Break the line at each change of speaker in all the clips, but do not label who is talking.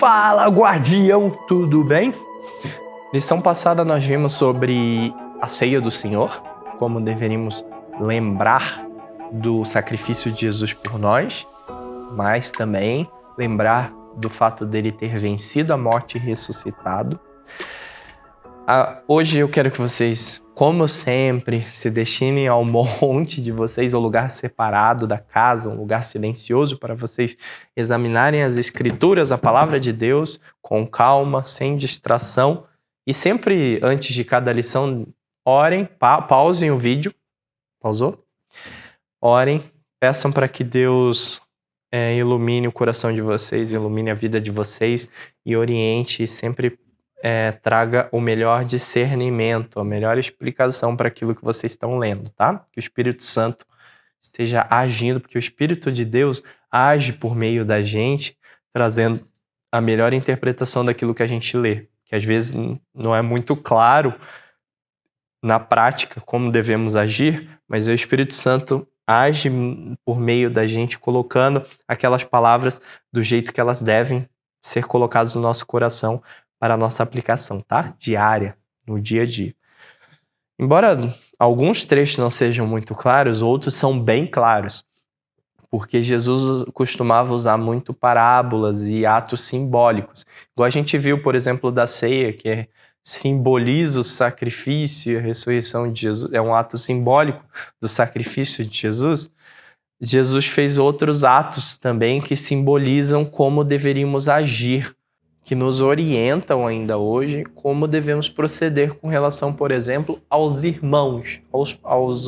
Fala, guardião, tudo bem? Lição passada nós vimos sobre a ceia do Senhor, como deveríamos lembrar do sacrifício de Jesus por nós, mas também lembrar do fato dele ter vencido a morte e ressuscitado. Hoje eu quero que vocês, como sempre, se destinem ao monte de vocês, ao lugar separado da casa, um lugar silencioso para vocês examinarem as Escrituras, a Palavra de Deus, com calma, sem distração. E sempre, antes de cada lição, orem, pausem o vídeo. Pausou? Orem, peçam para que Deus ilumine o coração de vocês, ilumine a vida de vocês e oriente e sempre traga o melhor discernimento, a melhor explicação para aquilo que vocês estão lendo, tá? Que o Espírito Santo esteja agindo, porque o Espírito de Deus age por meio da gente, trazendo a melhor interpretação daquilo que a gente lê, que às vezes não é muito claro na prática como devemos agir, mas o Espírito Santo age por meio da gente, colocando aquelas palavras do jeito que elas devem ser colocadas no nosso coração, para a nossa aplicação, tá? Diária, no dia a dia. Embora alguns trechos não sejam muito claros, outros são bem claros, porque Jesus costumava usar muito parábolas e atos simbólicos. Igual a gente viu, por exemplo, da ceia, que simboliza o sacrifício e a ressurreição de Jesus, é um ato simbólico do sacrifício de Jesus. Jesus fez outros atos também que simbolizam como deveríamos agir, que nos orientam ainda hoje como devemos proceder com relação, por exemplo, aos irmãos,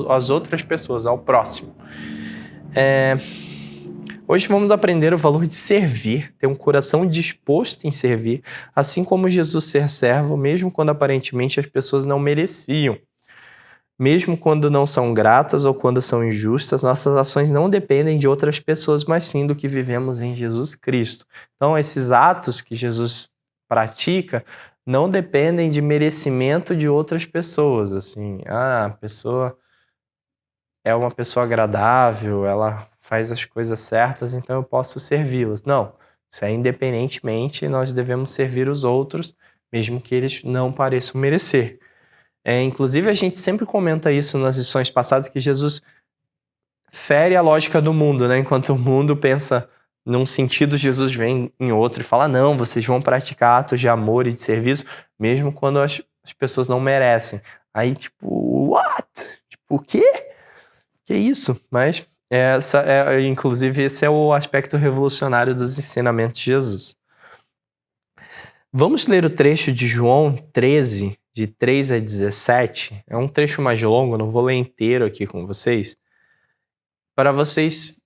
às outras pessoas, ao próximo. Hoje vamos aprender o valor de servir, ter um coração disposto em servir, assim como Jesus ser servo, mesmo quando aparentemente as pessoas não mereciam. Mesmo quando não são gratas ou quando são injustas, nossas ações não dependem de outras pessoas, mas sim do que vivemos em Jesus Cristo. Então, esses atos que Jesus pratica não dependem de merecimento de outras pessoas. Assim, a pessoa é uma pessoa agradável, ela faz as coisas certas, então eu posso servi-las. Não, isso é independentemente, nós devemos servir os outros, mesmo que eles não pareçam merecer. Inclusive, a gente sempre comenta isso nas lições passadas, que Jesus fere a lógica do mundo, né? Enquanto o mundo pensa num sentido, Jesus vem em outro e fala, não, vocês vão praticar atos de amor e de serviço, mesmo quando as pessoas não merecem. Aí, tipo, what? Tipo, o quê? Que isso? Mas, inclusive, esse é o aspecto revolucionário dos ensinamentos de Jesus. Vamos ler o trecho de João 13, de 3 a 17. É um trecho mais longo, não vou ler inteiro aqui com vocês. Para vocês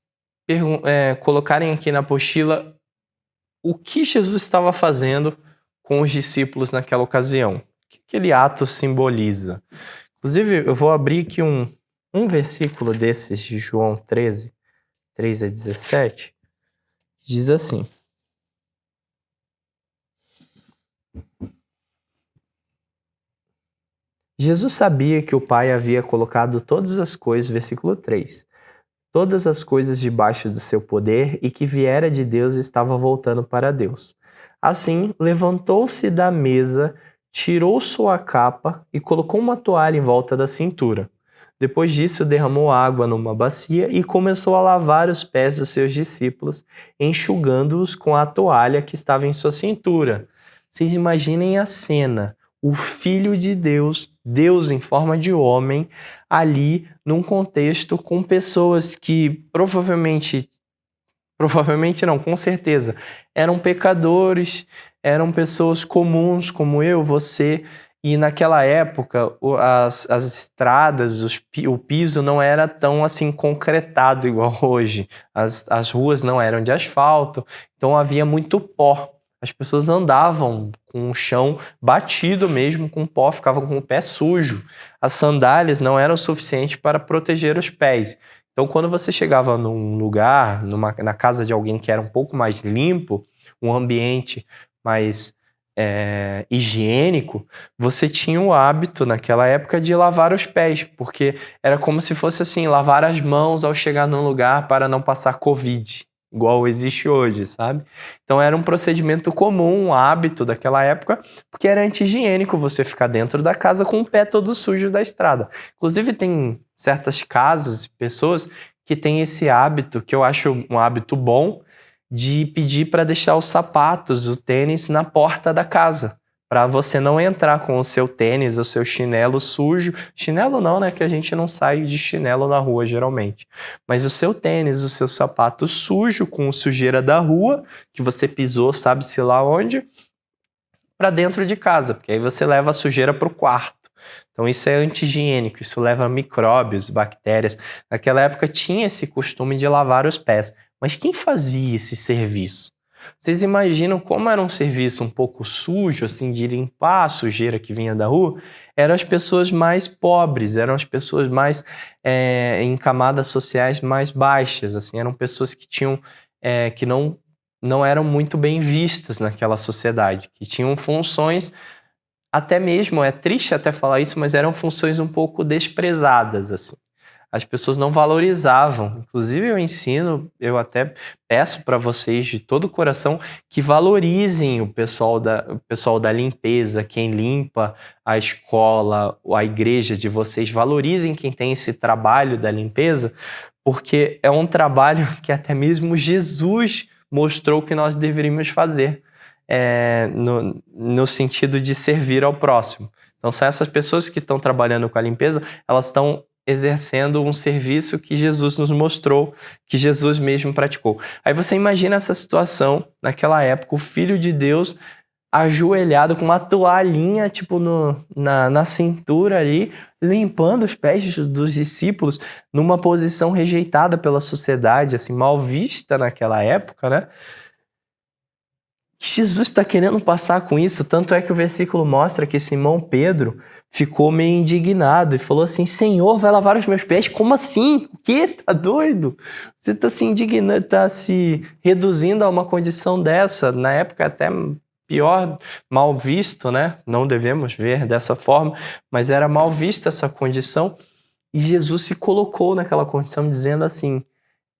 colocarem aqui na apostila o que Jesus estava fazendo com os discípulos naquela ocasião. O que aquele ato simboliza. Inclusive, eu vou abrir aqui um versículo desses de João 13, 3 a 17. Diz assim. Jesus sabia que o Pai havia colocado todas as coisas, versículo 3, todas as coisas debaixo do seu poder e que viera de Deus e estava voltando para Deus. Assim, levantou-se da mesa, tirou sua capa e colocou uma toalha em volta da cintura. Depois disso, derramou água numa bacia e começou a lavar os pés dos seus discípulos, enxugando-os com a toalha que estava em sua cintura. Vocês imaginem a cena. O Filho de Deus, Deus em forma de homem, ali num contexto com pessoas que provavelmente não, com certeza, eram pecadores, eram pessoas comuns como eu, você, e naquela época as estradas, o piso não era tão assim concretado igual hoje, as ruas não eram de asfalto, então havia muito pó. As pessoas andavam com o chão batido mesmo, com pó, ficavam com o pé sujo. As sandálias não eram suficientes para proteger os pés. Então, quando você chegava num lugar, na casa de alguém que era um pouco mais limpo, um ambiente mais higiênico, você tinha o hábito, naquela época, de lavar os pés, porque era como se fosse assim, lavar as mãos ao chegar num lugar para não passar Covid. igual existe hoje, sabe? Então era um procedimento comum, um hábito daquela época, porque era anti-higiênico você ficar dentro da casa com o pé todo sujo da estrada. Inclusive tem certas casas, pessoas que têm esse hábito, que eu acho um hábito bom, de pedir para deixar os sapatos, o tênis na porta da casa, para você não entrar com o seu tênis, o seu chinelo sujo. Chinelo não, né? Que a gente não sai de chinelo na rua, geralmente. Mas o seu tênis, o seu sapato sujo, com sujeira da rua, que você pisou, sabe-se lá onde, para dentro de casa, porque aí você leva a sujeira para o quarto. Então isso é anti-higiênico, isso leva micróbios, bactérias. Naquela época tinha esse costume de lavar os pés. Mas quem fazia esse serviço? Vocês imaginam como era um serviço um pouco sujo, assim, de limpar a sujeira que vinha da rua? Eram as pessoas mais pobres, eram as pessoas mais em camadas sociais mais baixas, assim, eram pessoas que tinham que não eram muito bem vistas naquela sociedade, que tinham funções, até mesmo, é triste até falar isso, mas eram funções um pouco desprezadas, assim. As pessoas não valorizavam. Inclusive eu até peço para vocês de todo o coração que valorizem o pessoal da limpeza, quem limpa a escola, a igreja de vocês, valorizem quem tem esse trabalho da limpeza, porque é um trabalho que até mesmo Jesus mostrou que nós deveríamos fazer, no sentido de servir ao próximo. Então, são essas pessoas que estão trabalhando com a limpeza, elas estão exercendo um serviço que Jesus nos mostrou, que Jesus mesmo praticou. Aí você imagina essa situação, naquela época, o Filho de Deus ajoelhado com uma toalhinha tipo na cintura ali, limpando os pés dos discípulos, numa posição rejeitada pela sociedade, assim, mal vista naquela época, né? Jesus está querendo passar com isso, tanto é que o versículo mostra que Simão Pedro ficou meio indignado e falou assim: Senhor, vai lavar os meus pés? Como assim? O quê? Tá doido? Você está se indignando, está se reduzindo a uma condição dessa, na época até pior, mal visto, né? Não devemos ver dessa forma, mas era mal vista essa condição, e Jesus se colocou naquela condição dizendo assim: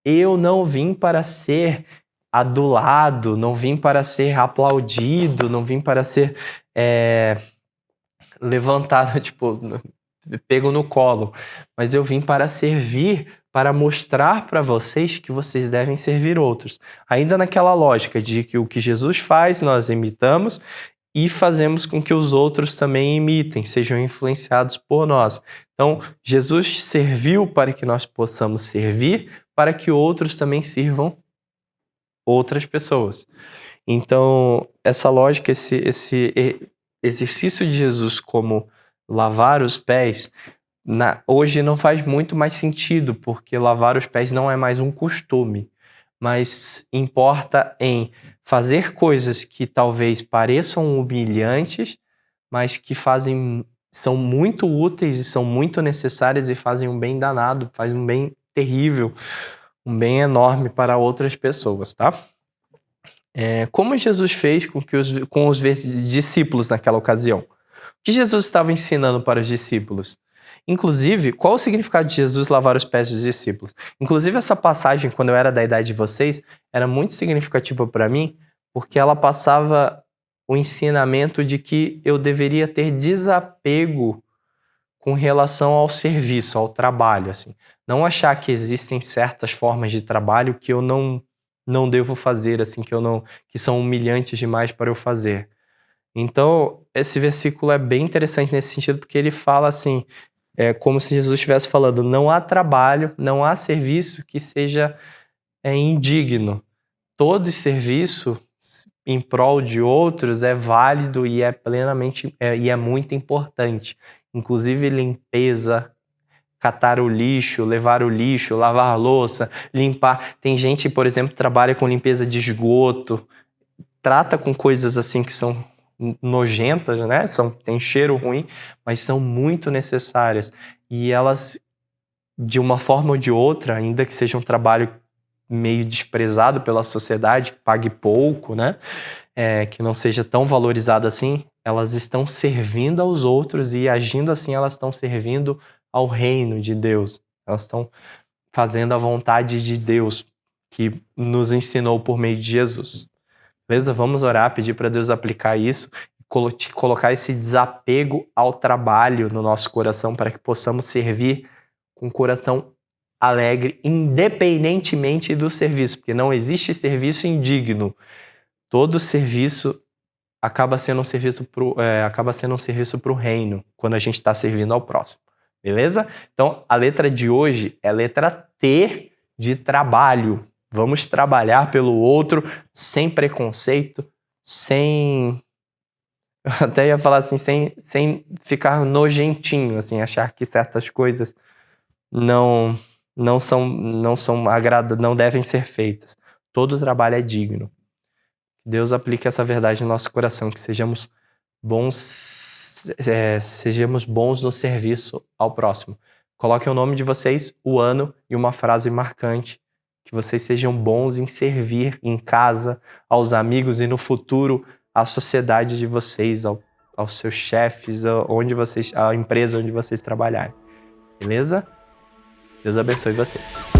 eu não vim para ser adulado, não vim para ser aplaudido, não vim para ser levantado, tipo, pego no colo, mas eu vim para servir, para mostrar para vocês que vocês devem servir outros. Ainda naquela lógica de que o que Jesus faz, nós imitamos e fazemos com que os outros também imitem, sejam influenciados por nós. Então, Jesus serviu para que nós possamos servir, para que outros também sirvam outras pessoas. Então, essa lógica, esse exercício de Jesus como lavar os pés, hoje não faz muito mais sentido, porque lavar os pés não é mais um costume, mas importa em fazer coisas que talvez pareçam humilhantes, mas que são muito úteis e são muito necessárias e fazem um bem danado, fazem um bem terrível, um bem enorme para outras pessoas, tá? Como Jesus fez com os discípulos naquela ocasião? O que Jesus estava ensinando para os discípulos? Inclusive, qual o significado de Jesus lavar os pés dos discípulos? Inclusive, essa passagem, quando eu era da idade de vocês, era muito significativa para mim, porque ela passava o ensinamento de que eu deveria ter desapego com relação ao serviço, ao trabalho, assim. Não achar que existem certas formas de trabalho que eu não devo fazer, assim, que são humilhantes demais para eu fazer. Então, esse versículo é bem interessante nesse sentido, porque ele fala assim, como se Jesus estivesse falando: não há trabalho, não há serviço que seja indigno. Todo serviço em prol de outros é válido e é plenamente e é muito importante. Inclusive limpeza, catar o lixo, levar o lixo, lavar a louça, limpar. Tem gente, por exemplo, que trabalha com limpeza de esgoto, trata com coisas assim que são nojentas, né? Tem cheiro ruim, mas são muito necessárias. E elas, de uma forma ou de outra, ainda que seja um trabalho meio desprezado pela sociedade, que pague pouco, né? Que não seja tão valorizado assim, elas estão servindo aos outros, e agindo assim elas estão servindo ao reino de Deus. Elas estão fazendo a vontade de Deus. que nos ensinou por meio de Jesus. Beleza? Vamos orar, pedir para Deus aplicar isso, colocar esse desapego ao trabalho no nosso coração para que possamos servir com coração alegre, independentemente do serviço, porque não existe serviço indigno. Todo serviço acaba sendo um serviço para o reino, quando a gente está servindo ao próximo. Beleza? Então, a letra de hoje é a letra T de trabalho. Vamos trabalhar pelo outro sem preconceito, sem... Eu até ia falar assim, sem ficar nojentinho, assim, achar que certas coisas não devem ser feitas. Todo trabalho é digno. Deus aplique essa verdade no nosso coração, que sejamos bons no serviço ao próximo. Coloquem o nome de vocês, o ano e uma frase marcante. Que vocês sejam bons em servir em casa, aos amigos e no futuro à sociedade de vocês, aos seus chefes, à empresa onde vocês trabalharem. Beleza? Deus abençoe vocês.